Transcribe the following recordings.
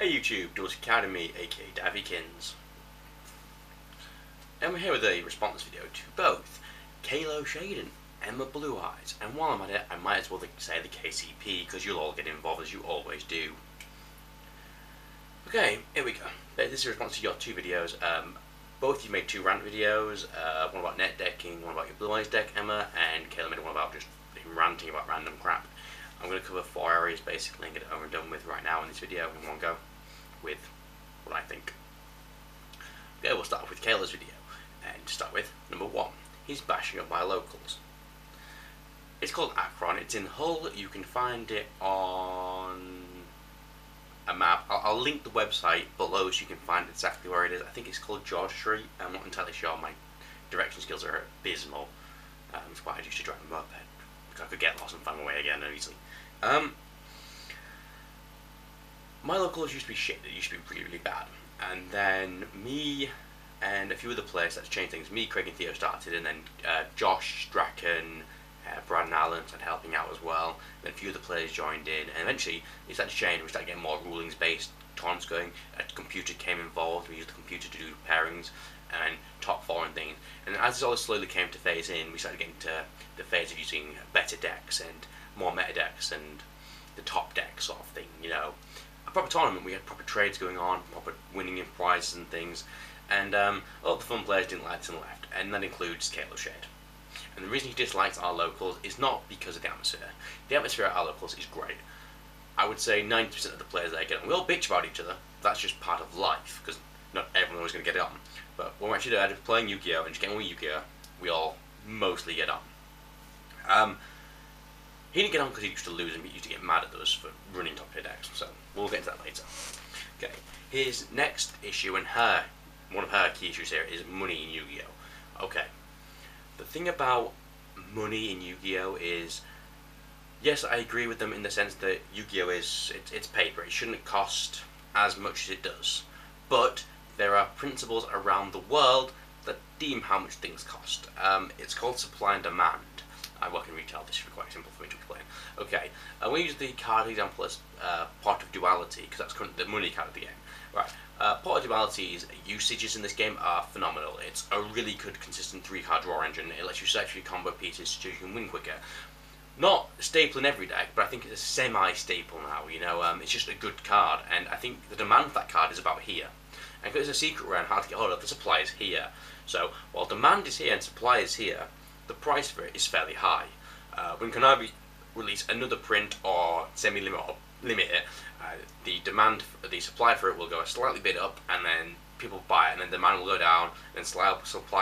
Hey YouTube, Duel Academy, aka Davykins. And we're here with a response video to both Kalo Shade and Emma Blue Eyes. And while I'm at it, I might as well say the KCP, because you'll all get involved as you always do. Okay, here we go. This is a response to your two videos. Both you made two rant videos, one about net decking, one about your Blue Eyes deck, Emma, and Kalo made one about just him ranting about random crap. I'm going to cover 4 areas basically and get it over and done with right now in this video in one go, with what I think. Okay, we'll start with Kayla's video, and to start with, number 1, he's bashing up my locals. It's called Akron, it's in Hull, you can find it on a map. I'll link the website below so you can find exactly where it is. I think it's called George Street, I'm not entirely sure, my direction skills are abysmal. It's why I used to drive a moped, because I could get lost and find my way again easily. My locals used to be shit, it used to be really, really bad. And then me and a few other players started to change things. Me, Craig and Theo started, and then Josh, Draken, Brad and Alan started helping out as well. Then a few other players joined in, and eventually it started to change. We started getting more rulings-based tournaments going. A computer came involved, we used the computer to do pairings, and top 4 and things. And as this all slowly came to phase in, we started getting to the phase of using better decks and more meta decks and the top deck sort of thing, you know. A proper tournament, we had proper trades going on, proper winning in prizes and things, and all the fun players didn't like this and left, and that includes Kalo Shade. And the reason he dislikes our locals is not because of the atmosphere. The atmosphere at our locals is great. I would say 90% of the players there get on. We all bitch about each other, that's just part of life, because not everyone is going to get it on. But when we're actually playing Yu-Gi-Oh! And just getting on with Yu-Gi-Oh!, we all mostly get on. He didn't get on because he used to lose and he used to get mad at us for running top tier decks, so we'll get into that later. Okay, his next issue and one of her key issues here is money in Yu-Gi-Oh! Okay, the thing about money in Yu-Gi-Oh! Is, yes, I agree with them in the sense that Yu-Gi-Oh! It's paper, it shouldn't cost as much as it does, but there are principles around the world that deem how much things cost. It's called supply and demand. I work in retail, this should be quite simple for me to explain. Okay, we use the card example as Pot of Duality, because that's currently the money card of the game. Right, Pot of Duality's usages in this game are phenomenal. It's a really good, consistent 3-card draw engine. It lets you search for your combo pieces so you can win quicker. Not a staple in every deck, but I think it's a semi-staple now, you know. It's just a good card, and I think the demand for that card is about here. And because it's a secret rare and hard to get hold of, the supply is here. So, while demand is here and supply is here, the price for it is fairly high. When Konami release another print or semi-limit or limit it, the supply for it will go a slightly bit up, and then people buy it, and then demand will go down, and supply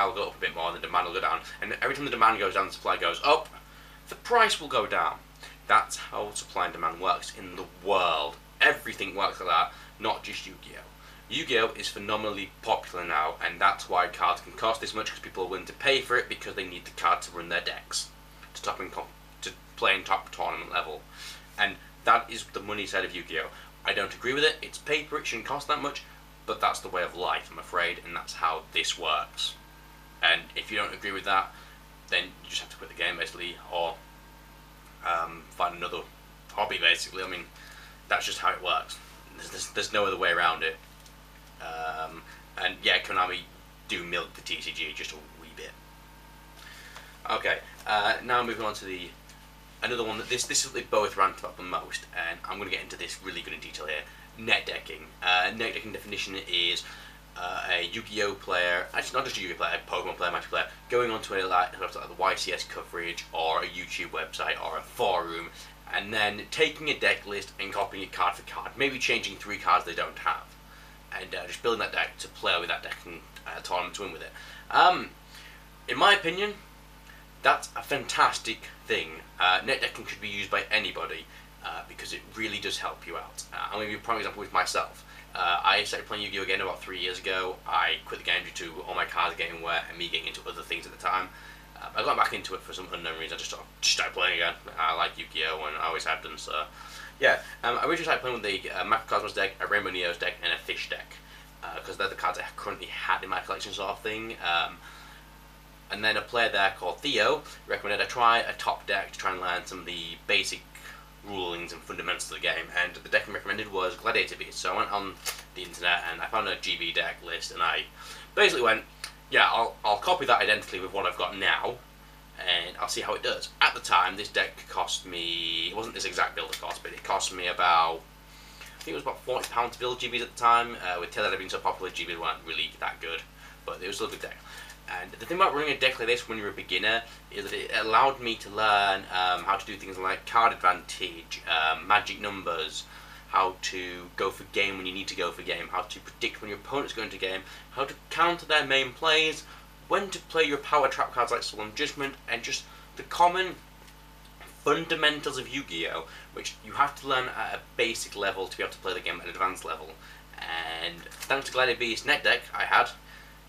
will go up a bit more, and then demand will go down. And every time the demand goes down, the supply goes up, the price will go down. That's how supply and demand works in the world. Everything works like that, not just Yu-Gi-Oh! Yu-Gi-Oh! Is phenomenally popular now, and that's why cards can cost this much, because people are willing to pay for it because they need the card to run their decks, to play in top tournament level. And that is the money side of Yu-Gi-Oh! I don't agree with it, it's paper, it shouldn't cost that much, but that's the way of life, I'm afraid, and that's how this works. And if you don't agree with that, then you just have to quit the game, basically, or find another hobby, basically. I mean, that's just how it works. There's no other way around it. And yeah, Konami do milk the TCG just a wee bit. Okay, now moving on to another one that this is what they both rant about the most, and I'm going to get into this really good in detail here. Net decking. Net decking definition is a Yu-Gi-Oh! Player, actually not just a Yu-Gi-Oh! Player, a Pokemon player, Magic player, going onto like the YCS coverage or a YouTube website or a forum, and then taking a deck list and copying it card for card, maybe changing 3 cards they don't have, and just building that deck to play with that deck and tournament to win with it. In my opinion, that's a fantastic thing. Net decking should be used by anybody because it really does help you out. I'm going to give you a prime example with myself. I started playing Yu-Gi-Oh! Again about 3 years ago. I quit the game due to all my cards getting wet and me getting into other things at the time. I got back into it for some unknown reason. I just started playing again. I like Yu-Gi-Oh! And I always have done, so yeah. I originally started playing with the Macrocosmos deck, a Rainbow Neos deck, and a Fish deck, because they're the cards I currently had in my collection, sort of thing. And then a player there called Theo recommended I try a top deck to try and learn some of the basic rulings and fundamentals of the game, and the deck I recommended was Gladiator Beast. So I went on the internet and I found a GB deck list, and I basically went, yeah, I'll copy that identically with what I've got now, and I'll see how it does. At the time, this deck cost me, it wasn't this exact build cost, but it cost me about, I think it was about £40 to build GBs at the time. With Tailor being so popular, GBs weren't really that good, but it was still a good deck. And the thing about running a deck like this when you're a beginner is that it allowed me to learn how to do things like card advantage, magic numbers, how to go for game when you need to go for game, how to predict when your opponent's going to game, how to counter their main plays, when to play your power trap cards like Solemn Judgment, and just the common fundamentals of Yu-Gi-Oh! Which you have to learn at a basic level to be able to play the game at an advanced level. And thanks to Gladiator Beast net deck I had,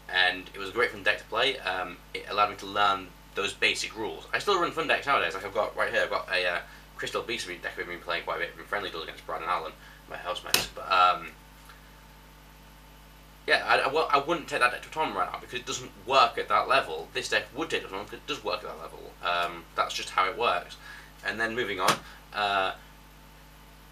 and it was a great fun deck to play. It allowed me to learn those basic rules. I still run fun decks nowadays. Like I've got right here, I've got a Crystal Beast deck we've been playing quite a bit. Been friendly duel against Brad and Alan, my housemates. But yeah, I wouldn't take that deck to a tournament right now because it doesn't work at that level. This deck would take it to a tournament because it does work at that level. That's just how it works. And then moving on.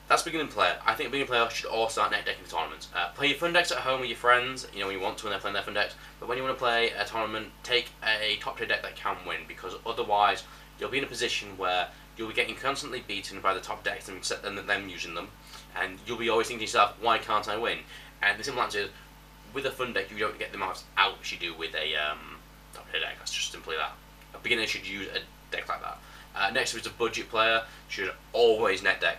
That's beginning player. I think a beginning player should all start net decking for tournaments. Play your fun decks at home with your friends, you know, when you want to when they're playing their fun decks. But when you want to play a tournament, take a top tier deck that can win, because otherwise you'll be in a position where you'll be getting constantly beaten by the top decks and them using them, and you'll be always thinking to yourself, why can't I win? And the simple answer is, with a fun deck, you don't get the amount of outs you do with a top tier deck. That's just simply that. A beginner should use a deck like that. Next is a budget player should always net deck.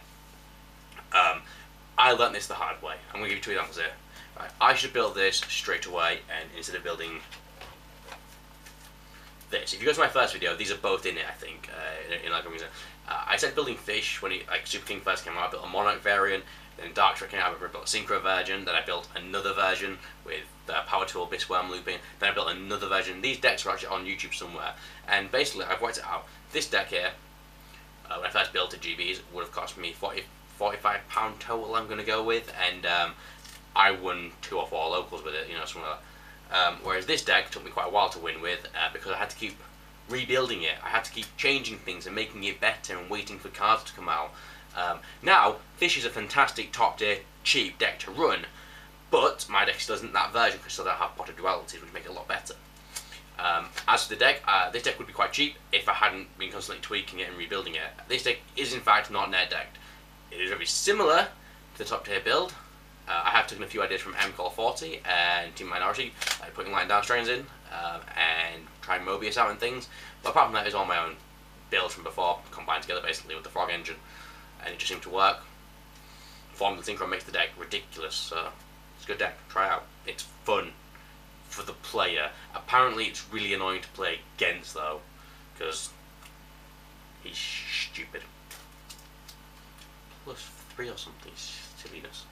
I learnt this the hard way. I'm going to give you two examples here. Right, I should build this straight away, and instead of building this. If you go to my first video, these are both in it, I think, in like a reason. I said building fish when like Super King first came out. I built a Monarch variant, then Dark Trick came out, I built a Synchro version, then I built another version with Power Tool, Bisworm looping, then I built another version. These decks are actually on YouTube somewhere, and basically I've worked it out. This deck here, when I first built it, GBs, would have cost me £45 total I'm going to go with, and I won 2 or 4 locals with it, you know, something like that. Whereas this deck took me quite a while to win with, because I had to keep rebuilding it. I had to keep changing things and making it better and waiting for cards to come out. Now, Fish is a fantastic top tier, cheap deck to run, but my deck still isn't that version because I still don't have Potted Dualities, which make it a lot better. As for the deck, this deck would be quite cheap if I hadn't been constantly tweaking it and rebuilding it. This deck is in fact not net decked. It is very similar to the top tier build. I have taken a few ideas from MCall 40 and Team Minority, like putting line down strains in and trying Mobius out and things. But apart from that, it's all my own builds from before, combined together basically with the Frog engine, and it just seemed to work. Formula Synchro makes the deck ridiculous, so it's a good deck. Try it out. It's fun for the player. Apparently, it's really annoying to play against though, because he's stupid. +3 or something, silliness.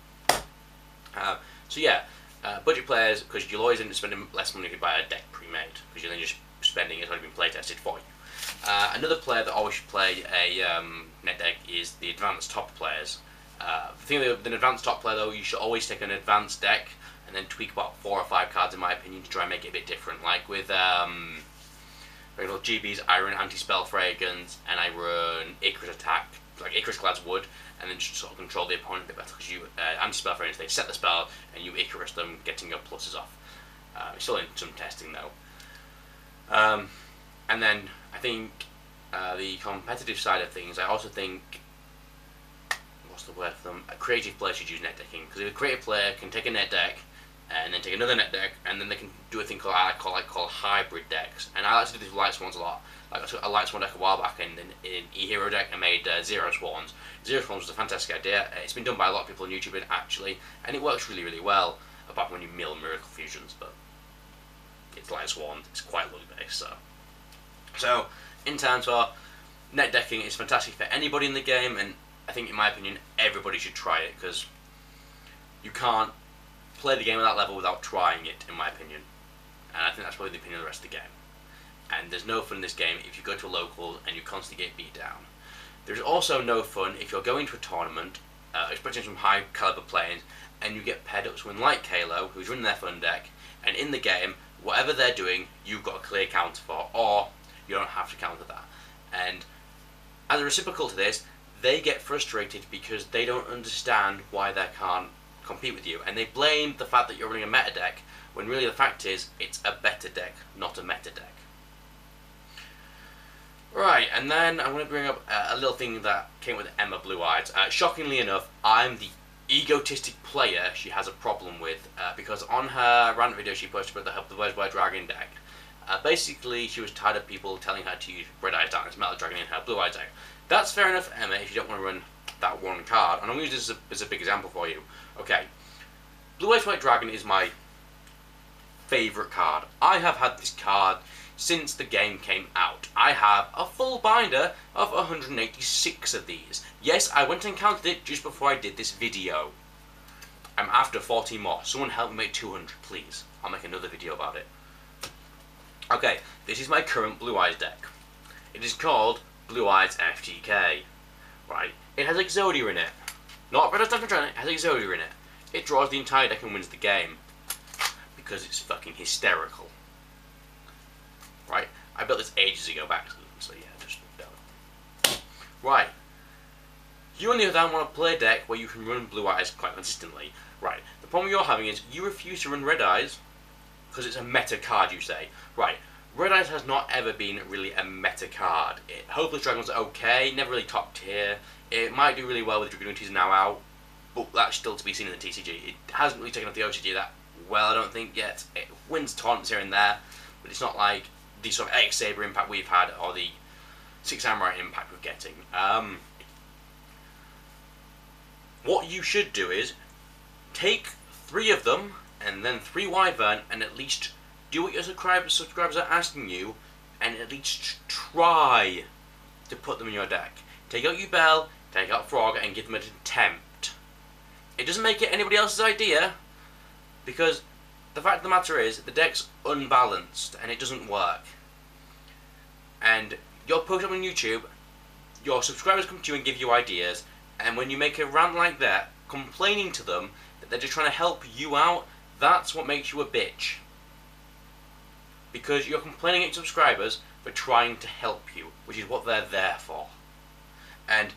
So yeah, budget players, because you'll always end up spending less money if you buy a deck pre-made, because you're then just spending it's already been play tested for you. Another player that always should play a net deck is the advanced top players. The thing with an advanced top player though, you should always take an advanced deck and then tweak about 4 or 5 cards in my opinion to try and make it a bit different. Like with regular GBs, I run Anti-Spell Fragrance and I run Icarus Attack, like Icarus Glad's Wood, and then just sort of control the opponent a bit better because you Anti-Spell Fragrance, they set the spell and you Icarus them, getting your pluses off. It's still in some testing though. And then I think the competitive side of things, I also think, what's the word for them? A creative player should use net decking, because if a creative player can take a net deck and then take another net deck, and then they can do a thing called I call hybrid decks. And I like to do this with Light Swans a lot. Like I took a Light Swan deck a while back, and in E-Hero deck I made Zero Swans. Zero Swans was a fantastic idea. It's been done by a lot of people on YouTube actually, and it works really, really well, apart from when you mill Miracle Fusions, but it's Light Swan, it's quite low based, so in terms of net decking, it's fantastic for anybody in the game, and I think in my opinion everybody should try it, because you can't play the game at that level without trying it, in my opinion. And I think that's probably the opinion of the rest of the game. And there's no fun in this game if you go to a local and you constantly get beat down. There's also no fun if you're going to a tournament, expecting some high caliber players, and you get paired up with someone like Kalo, who's running their fun deck, and in the game, whatever they're doing, you've got a clear counter for, or you don't have to counter that. And as a reciprocal to this, they get frustrated because they don't understand why they can't compete with you, and they blame the fact that you're running a meta deck, when really the fact is it's a better deck, not a meta deck. Right, and then I'm going to bring up a little thing that came with Emma Blue Eyes. Shockingly enough, I'm the egotistic player she has a problem with, because on her rant video she posted about the Where's Where Dragon deck. Basically, she was tired of people telling her to use Red Eyes Darkness Metal Dragon in her Blue Eyes deck. That's fair enough, Emma, if you don't want to run that one card. And I'm going to use this as a big example for you. Okay, Blue Eyes White Dragon is my favourite card. I have had this card since the game came out. I have a full binder of 186 of these. Yes, I went and counted it just before I did this video. I'm after 40 more. Someone help me make 200, please. I'll make another video about it. Okay, this is my current Blue Eyes deck. It is called Blue Eyes FTK. Right, it has Exodia in it. Not Red Eyes Dark Dragon, it has Exodia in it. It draws the entire deck and wins the game. Because it's fucking hysterical. Right, I built this ages ago back, so yeah, just don't. Right, you on the other hand want to play a deck where you can run Blue Eyes quite consistently. Right, the problem you're having is you refuse to run Red Eyes because it's a meta card, you say. Right, Red Eyes has not ever been really a meta card. Hopeless Dragon's okay, never really top tier. It might do really well with Dragonities now out, but that's still to be seen in the TCG. It hasn't really taken up the OCG that well, I don't think, yet. It wins taunts here and there, but it's not like the sort of X-Saber impact we've had, or the Six Samurai impact we're getting. What you should do is take 3 of them, and then 3 Wyvern, and at least do what your subscribers are asking you, and at least try to put them in your deck. Take out Yubel, take out Frog, and give them an attempt. It doesn't make it anybody else's idea, because the fact of the matter is, the deck's unbalanced, and it doesn't work. And you'll post up on YouTube, your subscribers come to you and give you ideas, and when you make a rant like that, complaining to them that they're just trying to help you out, that's what makes you a bitch. Because you're complaining at your subscribers for trying to help you, which is what they're there for. And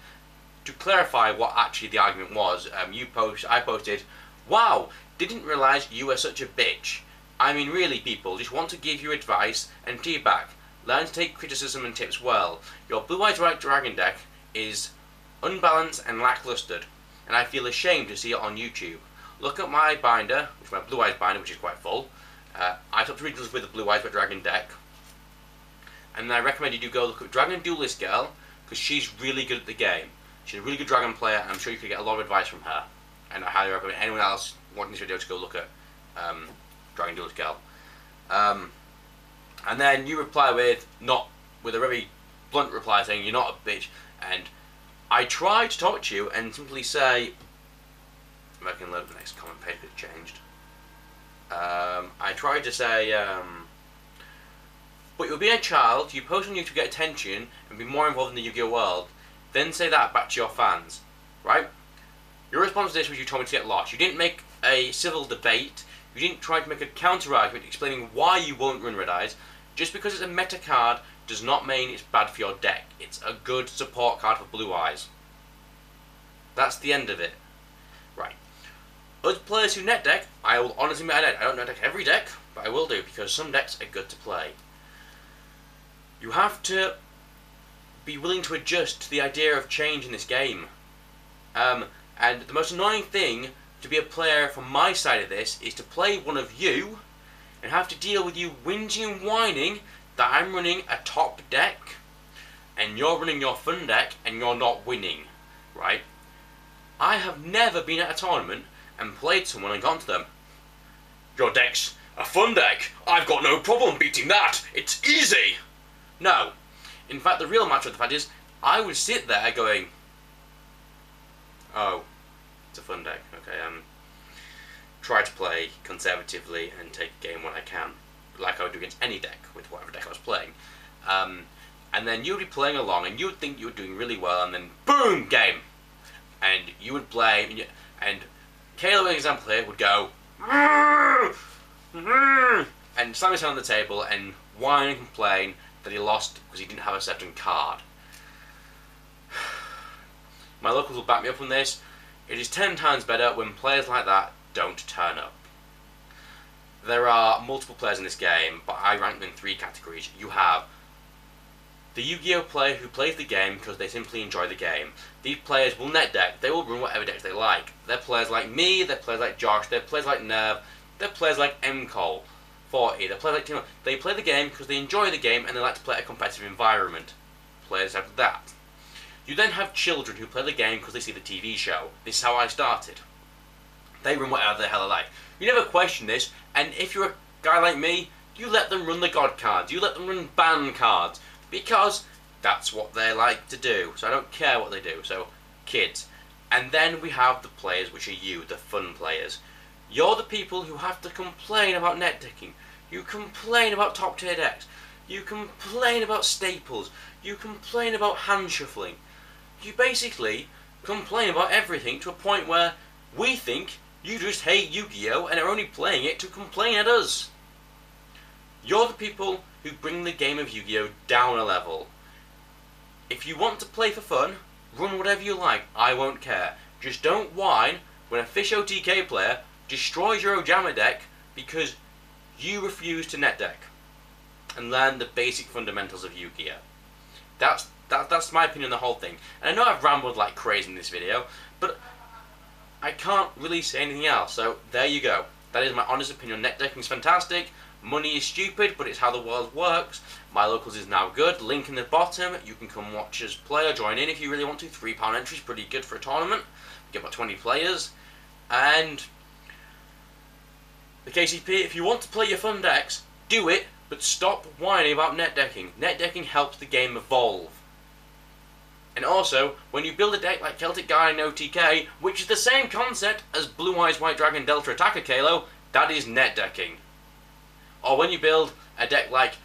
to clarify what actually the argument was, I posted, "Wow, didn't realise you were such a bitch. I mean, really, people, just want to give you advice and feedback. Learn to take criticism and tips well. Your Blue Eyes White Dragon deck is unbalanced and lackluster, and I feel ashamed to see it on YouTube. Look at my binder, which is my Blue Eyes binder, which is quite full. I took 3 regionals with the Blue Eyes White Dragon deck, and I recommend you do go look at Dragon Duelist Girl, because she's really good at the game. She's a really good dragon player, and I'm sure you could get a lot of advice from her. And I highly recommend anyone else watching this video to go look at Dragon Duelist Girl. And then you reply with a very blunt reply saying you're not a bitch, and I try to talk to you and simply say, if I can load the next comment page, it's changed. I tried to say, but you'll be a child, you post on YouTube to get attention and be more involved in the Yu-Gi-Oh world, then say that back to your fans, right? Your response to this was you told me to get lost. You didn't make a civil debate, you didn't try to make a counter-argument explaining why you won't run Red Eyes. Just because it's a meta card does not mean it's bad for your deck. It's a good support card for Blue Eyes. That's the end of it. Right. Other players who net deck, I will honestly admit I don't net deck every deck, but I will do because some decks are good to play. You have to be willing to adjust to the idea of change in this game. And the most annoying thing to be a player from my side of this is to play one of you and have to deal with you whinging and whining that I'm running a top deck and you're running your fun deck and you're not winning, right? I have never been at a tournament and played someone and gone to them, "Your deck's a fun deck, I've got no problem beating that, it's easy." No. In fact, the real matter of the fact is, I would sit there going, "Oh, it's a fun deck, okay, try to play conservatively and take a game when I can, like I would do against any deck, with whatever deck I was playing." And then you would be playing along, and you would think you were doing really well, and then boom, game! And you would play, and Caleb, an example here, would go, and slam his hand on the table, and whine and complain that he lost because he didn't have a certain card. My locals will back me up on this. It is 10 times better when players like that don't turn up. There are multiple players in this game, but I rank them in 3 categories. You have the Yu-Gi-Oh player who plays the game because they simply enjoy the game. These players will net deck, they will run whatever decks they like. They're players like me, they're players like Josh, they're players like Nerv, they're players like MCole 40, they're players like Timo. They play the game because they enjoy the game and they like to play a competitive environment. Players have that. You then have children who play the game because they see the TV show. This is how I started. They run whatever the hell they like. You never question this, and if you're a guy like me, you let them run the God cards, you let them run ban cards, because that's what they like to do. So I don't care what they do. So, kids. And then we have the players, which are you, the fun players. You're the people who have to complain about net decking. You complain about top tier decks. You complain about staples. You complain about hand shuffling. You basically complain about everything to a point where we think you just hate Yu-Gi-Oh! And are only playing it to complain at us. You're the people who bring the game of Yu-Gi-Oh! Down a level. If you want to play for fun, run whatever you like, I won't care. Just don't whine when a Fish OTK player destroys your Ojama deck because you refuse to net deck. And learn the basic fundamentals of Yu-Gi-Oh! That's my opinion on the whole thing. And I know I've rambled like crazy in this video, but I can't really say anything else, so there you go. That is my honest opinion. Net decking is fantastic. Money is stupid, but it's how the world works. My locals is now good. Link in the bottom. You can come watch us play or join in if you really want to. £3 entry is pretty good for a tournament. We get about 20 players. And the KCP, if you want to play your fun decks, do it, but stop whining about net decking. Net decking helps the game evolve. And also, when you build a deck like Celtic Guy and OTK, which is the same concept as Blue Eyes White Dragon Delta Attacker Kalo, that is net decking. Or when you build a deck like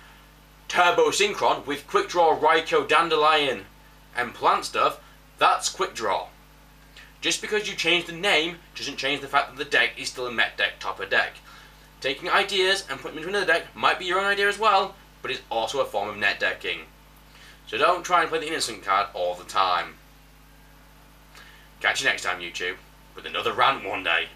Turbo Synchron with Quick Draw, Raikou, Dandelion and Plant Stuff, that's Quick Draw. Just because you change the name doesn't change the fact that the deck is still a Met deck topper deck. Taking ideas and putting them into another deck might be your own idea as well, but it's also a form of net decking. So don't try and play the innocent card all the time. Catch you next time, YouTube, with another rant one day.